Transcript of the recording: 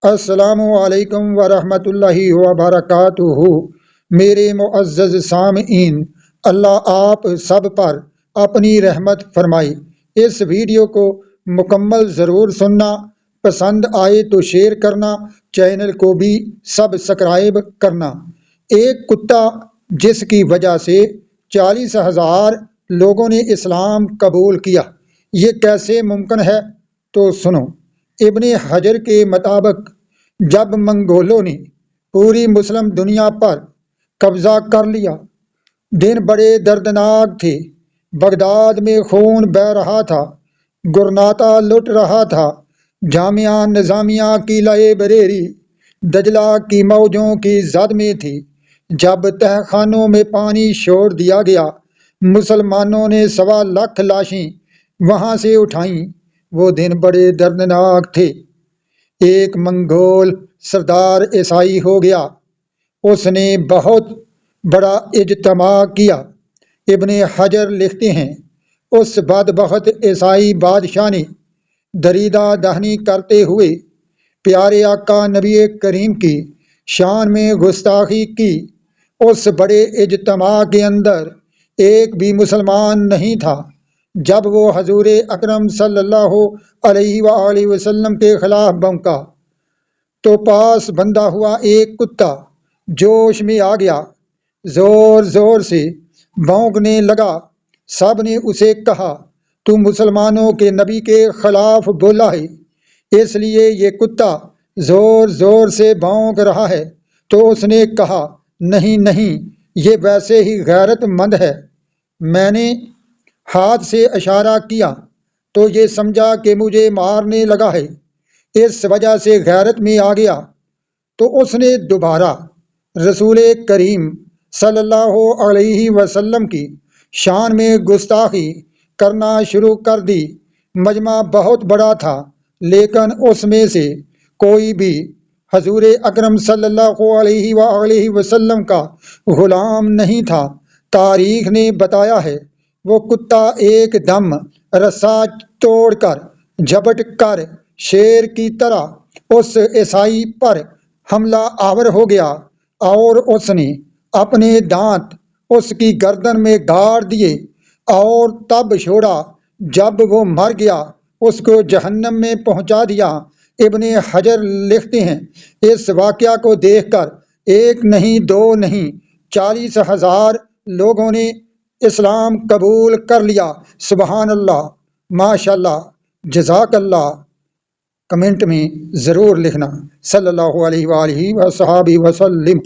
السلام علیکم ورحمۃ اللہ وبرکاتہ۔ میرے معزز سامعین، اللہ آپ سب پر اپنی رحمت فرمائے۔ اس ویڈیو کو مکمل ضرور سننا، پسند آئے تو شیئر کرنا، چینل کو بھی سبسکرائب کرنا۔ ایک کتا جس کی وجہ سے 40,000 لوگوں نے اسلام قبول کیا، یہ کیسے ممکن ہے؟ تو سنو۔ ابن حجر کے مطابق جب منگولوں نے پوری مسلم دنیا پر قبضہ کر لیا، دن بڑے دردناک تھے۔ بغداد میں خون بہہ رہا تھا، گرناطہ لٹ رہا تھا، جامعہ نظامیہ کی لائبریری دجلہ کی موجوں کی زد میں تھی۔ جب تہ خانوں میں پانی چھوڑ دیا گیا، مسلمانوں نے 1.25 لاکھ لاشیں وہاں سے اٹھائیں۔ وہ دن بڑے دردناک تھے۔ ایک منگول سردار عیسائی ہو گیا، اس نے بہت بڑا اجتماع کیا۔ ابن حجر لکھتے ہیں، اس بدبخت عیسائی بادشاہ نے دریدہ دہنی کرتے ہوئے پیارے آقا نبی کریم کی شان میں گستاخی کی۔ اس بڑے اجتماع کے اندر ایک بھی مسلمان نہیں تھا۔ جب وہ حضور اکرم صلی اللہ علیہ وآلہ وسلم کے خلاف بھونکا تو پاس بندھا ہوا ایک کتا جوش میں آ گیا، زور زور سے بھونکنے لگا۔ سب نے اسے کہا، تو مسلمانوں کے نبی کے خلاف بولا ہے، اس لیے یہ کتا زور زور سے بھونک رہا ہے۔ تو اس نے کہا، نہیں نہیں، یہ ویسے ہی غیرت مند ہے۔ میں نے ہاتھ سے اشارہ کیا تو یہ سمجھا کہ مجھے مارنے لگا ہے، اس وجہ سے غیرت میں آ گیا۔ تو اس نے دوبارہ رسول کریم صلی اللہ علیہ وسلم کی شان میں گستاخی کرنا شروع کر دی۔ مجمع بہت بڑا تھا، لیکن اس میں سے کوئی بھی حضور اکرم صلی اللہ علیہ وآلہ وسلم کا غلام نہیں تھا۔ تاریخ نے بتایا ہے، وہ کتا ایک دم رسا توڑ کر جھپٹ کر شیر کی طرح اس عیسائی پر حملہ آور ہو گیا، اور اس نے اپنے دانت اس کی گردن میں گاڑ دیے اور تب چھوڑا۔ جب وہ مر گیا، اس کو جہنم میں پہنچا دیا۔ ابن حجر لکھتے ہیں، اس واقعہ کو دیکھ کر ایک نہیں دو نہیں 40,000 لوگوں نے اسلام قبول کر لیا۔ سبحان اللہ، ماشاء اللہ، جزاک اللہ۔ کمنٹ میں ضرور لکھنا۔ صلی اللہ علیہ وآلہ وصحبہ وسلم۔